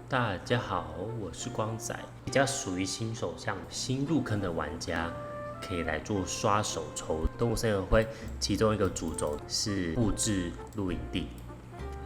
大家好，我是光仔，比较属于新手向新入坑的玩家，可以来做刷手抽。动物森友会其中一个主轴是布置露营地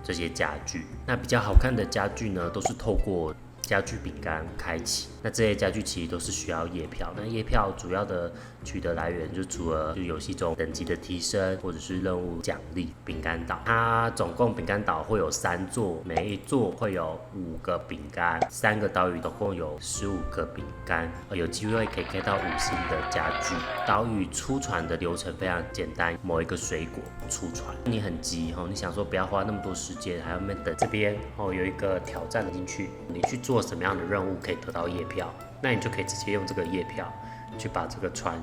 这些家具，那比较好看的家具呢，都是透过家具饼干开启。那这些家具其实都是需要页票，那页票主要的取得来源就除了游戏中等级的提升，或者是任务奖励饼干岛。它总共饼干岛会有3座，每一座会有5个饼干，3个岛屿总共有15个饼干，有机会可以开到5星的家具。岛屿出船的流程非常简单，某一个水果出船，你很急你想说不要花那么多时间，还要那边等。这边有一个挑战进去，你去做什么样的任务可以得到页票，那你就可以直接用这个页票去把这个船，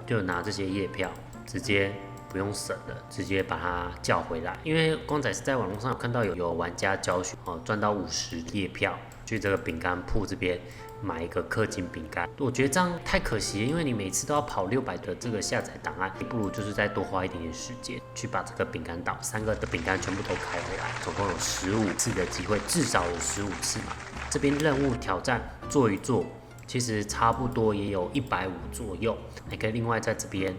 就拿这些页票直接不用省了，直接把它叫回来。因为光仔是在网络上有看到有玩家教学赚到50页票，去这个饼干铺这边买一个氪金饼干。我觉得这样太可惜了，因为你每次都要跑600的这个下载档案，你不如就是再多花一点点时间去把这个饼干岛3个的饼干全部都开回来，总共有15次的机会，至少有15次嘛。这边任务挑战做一做，其实差不多也有150左右。你可以另外在这边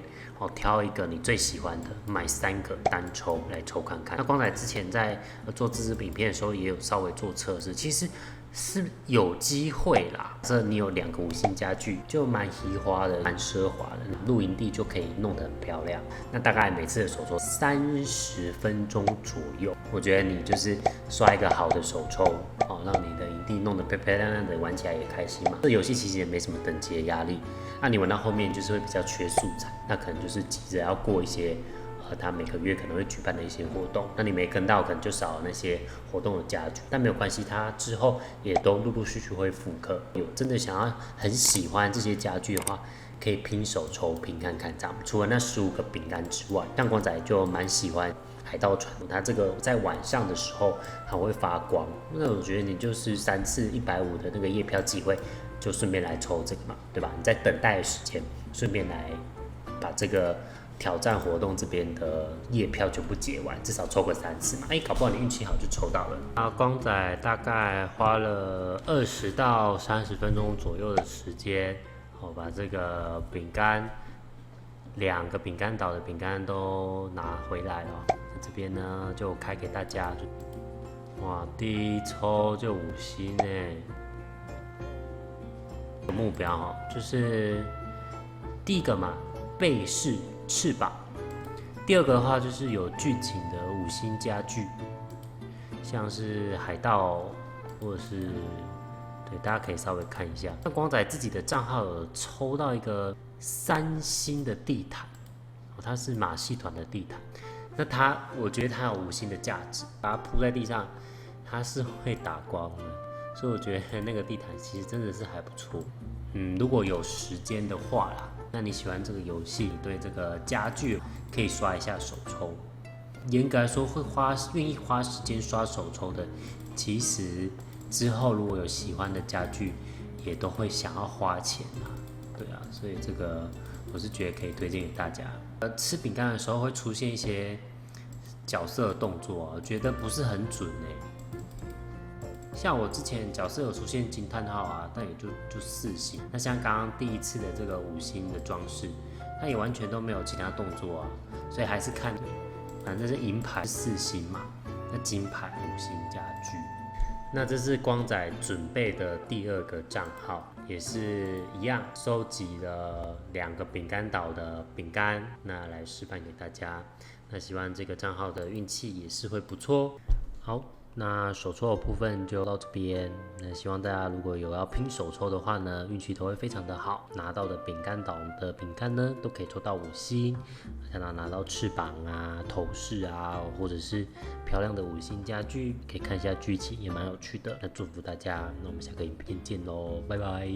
挑一个你最喜欢的，买3个单抽来抽看看。那光仔之前在做自制影片的时候，也有稍微做测试，其实是有机会啦。这你有2个5星家具，就蛮豪华的，蛮奢华的，露营地就可以弄得很漂亮。那大概每次的手抽30分钟左右，我觉得你就是刷一个好的手抽，让你的营地弄得漂漂亮亮的，玩起来也开心嘛。这游戏其实也没什么等级的压力，那你玩到后面就是会比较缺素材，那可能就是急着要过一些他每个月可能会举办的一些活动，那你没跟到，可能就少了那些活动的家具，但没有关系，它之后也都陆陆续续会复刻。有真的想要很喜欢这些家具的话，可以拼手抽拼看看这样。除了那15个饼干之外，像光仔就蛮喜欢海盗船，它这个在晚上的时候还会发光，那我觉得你就是3次150的那个页票机会，就顺便来抽这个嘛，对吧？你在等待的时间，顺便来把这个挑战活动这边的页票全部结完，至少抽个3次嘛。搞不好你运气好就抽到了。光仔大概花了20到30分钟左右的时间，把这个饼干2个饼干岛的饼干都拿回来了。这边呢就开给大家，哇，第一抽就5星欸。目标就是第一个嘛，贝氏翅膀。第二个的话就是有剧情的5星家具，像是海盗，或者是对，大家可以稍微看一下。那光仔自己的账号有抽到一个3星的地毯，它是马戏团的地毯。那我觉得它有5星的价值，把它铺在地上，它是会打光的，所以我觉得那个地毯其实真的是还不错。如果有时间的话啦，那你喜欢这个游戏，你对这个家具可以刷一下手抽。严格来说，愿意花时间刷手抽的，其实之后如果有喜欢的家具，也都会想要花钱啊。对啊，所以这个我是觉得可以推荐给大家。吃饼干的时候会出现一些角色的动作我觉得不是很准像我之前角色有出现惊叹号啊，但也就4星。那像刚刚第一次的这个5星的装饰，它也完全都没有其他动作啊，所以还是看，反正是银牌4星嘛，那金牌5星家具。那这是光仔准备的第2个账号，也是一样收集了2个饼干岛的饼干，那来示范给大家。那希望这个账号的运气也是会不错。好，那手抽的部分就到这边。那希望大家如果有要拼手抽的话呢，运气都会非常的好，拿到的饼干岛的饼干呢，都可以抽到5星，看到拿到翅膀啊、头饰啊，或者是漂亮的5星家具，可以看一下剧情，也蛮有趣的。那祝福大家，那我们下个影片见喽，拜拜。